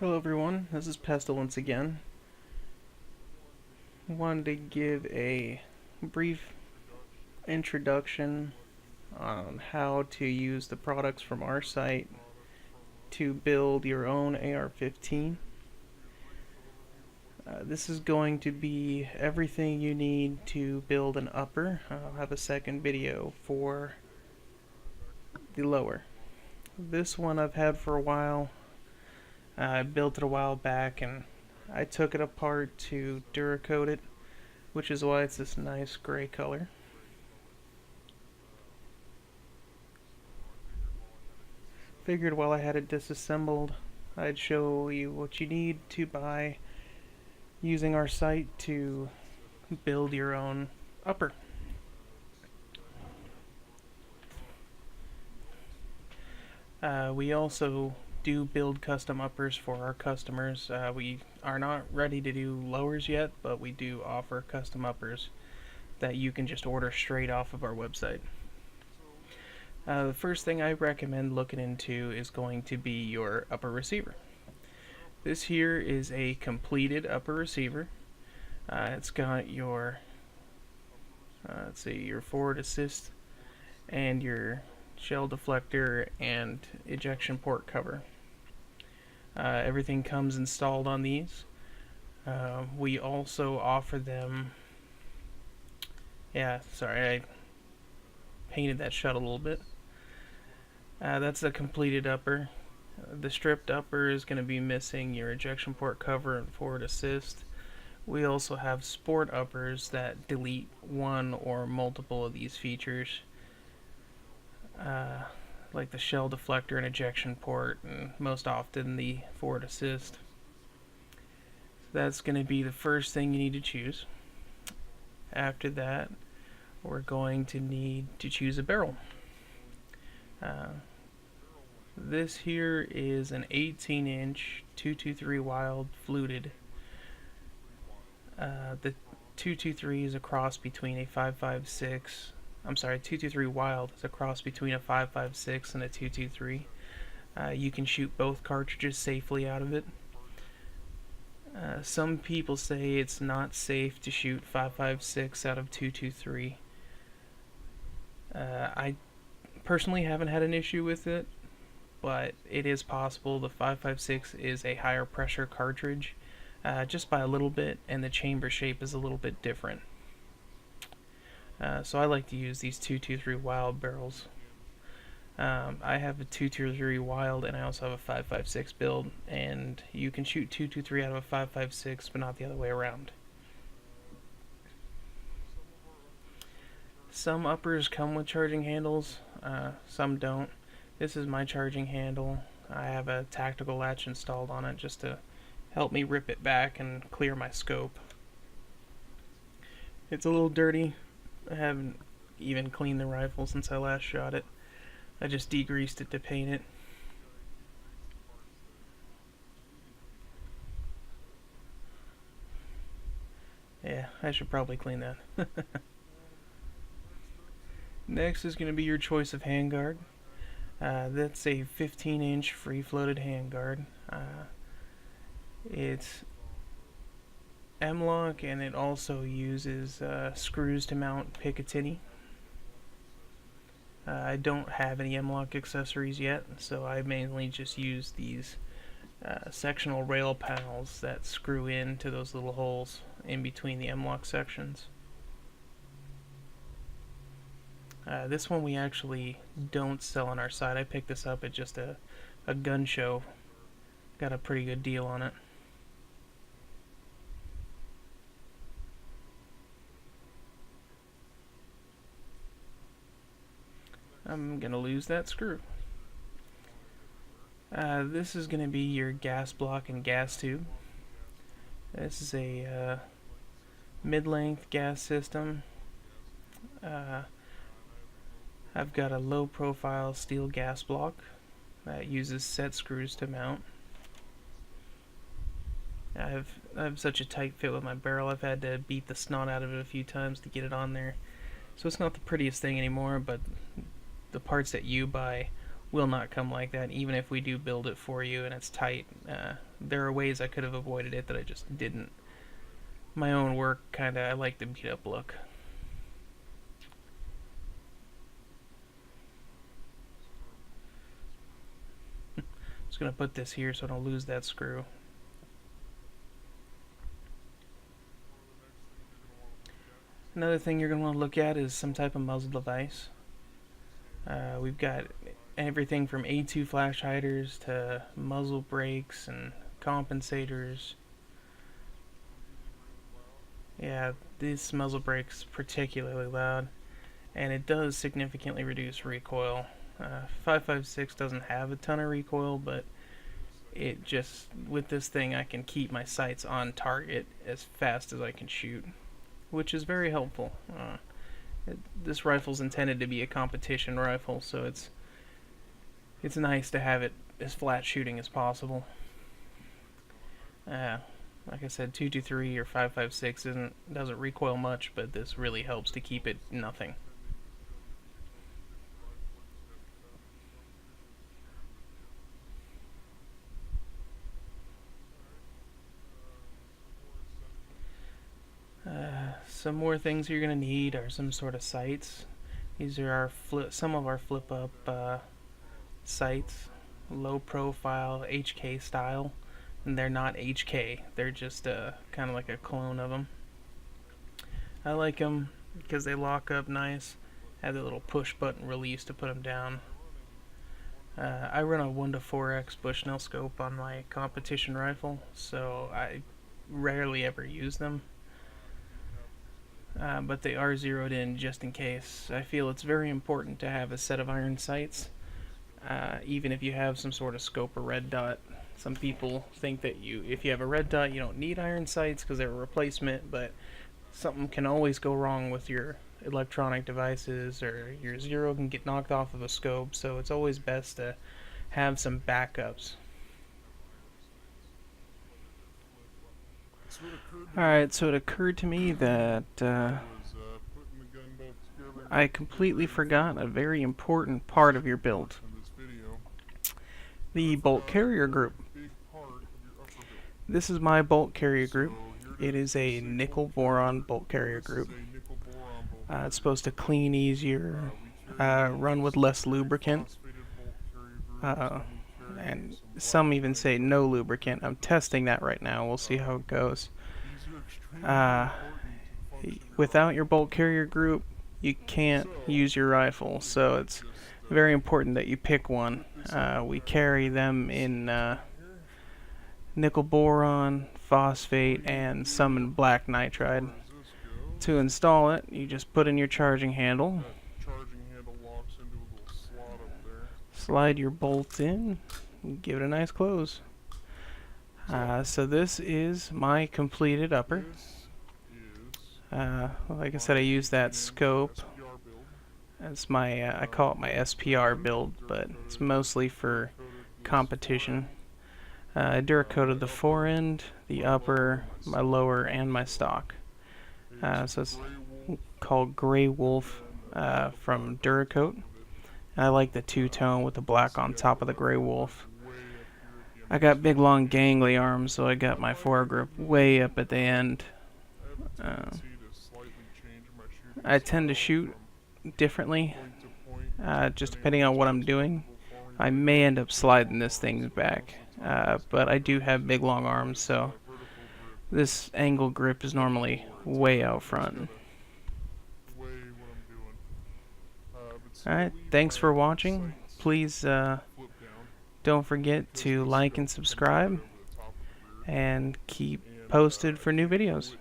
Hello everyone, this is Pestilence again. Wanted to give a brief introduction on how to use the products from our site to build your own AR-15. This is going to be everything you need to build an upper. I'll have a second video for the lower. This one I've had for a while. I built it a while back and I took it apart to Duracoat it, which is why it's this nice gray color. Figured while I had it disassembled, I'd show you what you need to buy using our site to build your own upper. We also do build custom uppers for our customers. We are not ready to do lowers yet, but we do offer custom uppers that you can just order straight off of our website. The first thing I recommend looking into is going to be your upper receiver. This here is a completed upper receiver. It's got your let's see, your forward assist and your shell deflector and ejection port cover. Everything comes installed on these. We also offer them, sorry, I painted that shut a little bit. That's the completed upper. The stripped upper is going to be missing your ejection port cover and forward assist. We also have sport uppers that delete one or multiple of these features, like the shell deflector and ejection port, and most often the forward assist. So that's going to be the first thing you need to choose. After that, we're going to need to choose a barrel. This here is an 18-inch 223 Wild fluted. The 223 is a cross between a 5.56. I'm sorry, 223 Wild is a cross between a 5.56 and a 223. You can shoot both cartridges safely out of it. Some people say it's not safe to shoot 5.56 out of 223. I personally haven't had an issue with it, but it is possible. The 5.56 is a higher pressure cartridge, just by a little bit, and the chamber shape is a little bit different. So I like to use these 223 Wild barrels. I have a 223 Wild and I also have a 5.56 build, and you can shoot 223 out of a 5.56 but not the other way around. Some uppers come with charging handles, some don't. This is my charging handle. I have a tactical latch installed on it just to help me rip it back and clear my scope. It's a little dirty. I haven't even cleaned the rifle since I last shot it. I just degreased it to paint it. Yeah, I should probably clean that. Next is going to be your choice of handguard. That's a 15-inch free-floated handguard. It's M-lock, and it also uses screws to mount Picatinny. I don't have any M-lock accessories yet, so I mainly just use these sectional rail panels that screw into those little holes in between the M-lock sections. This one we actually don't sell on our site. I picked this up at just a gun show. Got a pretty good deal on it. I'm gonna lose that screw. This is gonna be your gas block and gas tube. This is a mid-length gas system. I've got a low-profile steel gas block that uses set screws to mount. I have such a tight fit with my barrel, I've had to beat the snot out of it a few times to get it on there. So it's not the prettiest thing anymore, but the parts that you buy will not come like that, even if we do build it for you and it's tight. There are ways I could have avoided it that I just didn't. My own work, kinda, I like the beat up look. Just gonna put this here so I don't lose that screw. Another thing you're gonna want to look at is some type of muzzle device. We've got everything from A2 flash hiders to muzzle brakes and compensators. Yeah, this muzzle brake's particularly loud, and it does significantly reduce recoil. 5.56 doesn't have a ton of recoil, but it just, with this thing I can keep my sights on target as fast as I can shoot, which is very helpful. This rifle's intended to be a competition rifle, so it's nice to have it as flat shooting as possible. Like I said, 223 or 5.56 doesn't recoil much, but this really helps to keep it nothing. Some more things you're gonna need are some sort of sights. These are some of our flip-up sights, low profile, HK style, and they're not HK. They're just kind of like a clone of them. I like them because they lock up nice. Have the little push button release to put them down. I run a 1:4x Bushnell scope on my competition rifle, so I rarely ever use them. But they are zeroed in just in case. I feel it's very important to have a set of iron sights, even if you have some sort of scope or red dot. Some people think that if you have a red dot, you don't need iron sights because they're a replacement, but something can always go wrong with your electronic devices, or your zero can get knocked off of a scope, so it's always best to have some backups. Alright, so it occurred to me that I completely forgot a very important part of your build. The bolt carrier group. This is my bolt carrier group. It is a nickel boron bolt carrier group. It's supposed to clean easier, run with less lubricant, and some even say no lubricant. I'm testing that right now. We'll see how it goes. Without your bolt carrier group, you can't use your rifle, so it's very important that you pick one. We carry them in nickel boron, phosphate, and some in black nitride. To install it, you just put in your charging handle, slide your bolt in, and give it a nice close. So this is my completed upper. Like I said, I use that scope. It's my, I call it my SPR build, but it's mostly for competition. I Duracoated the forend, the upper, my lower, and my stock. So it's called Grey Wolf from Duracoat. I like the two-tone with the black on top of the Grey Wolf. I got big long gangly arms, so I got my foregrip way up at the end. I tend to shoot differently, just depending on what I'm doing. I may end up sliding this thing back, but I do have big long arms, so this angle grip is normally way out front. Alright, thanks for watching. Please don't forget to like and subscribe, and keep posted for new videos.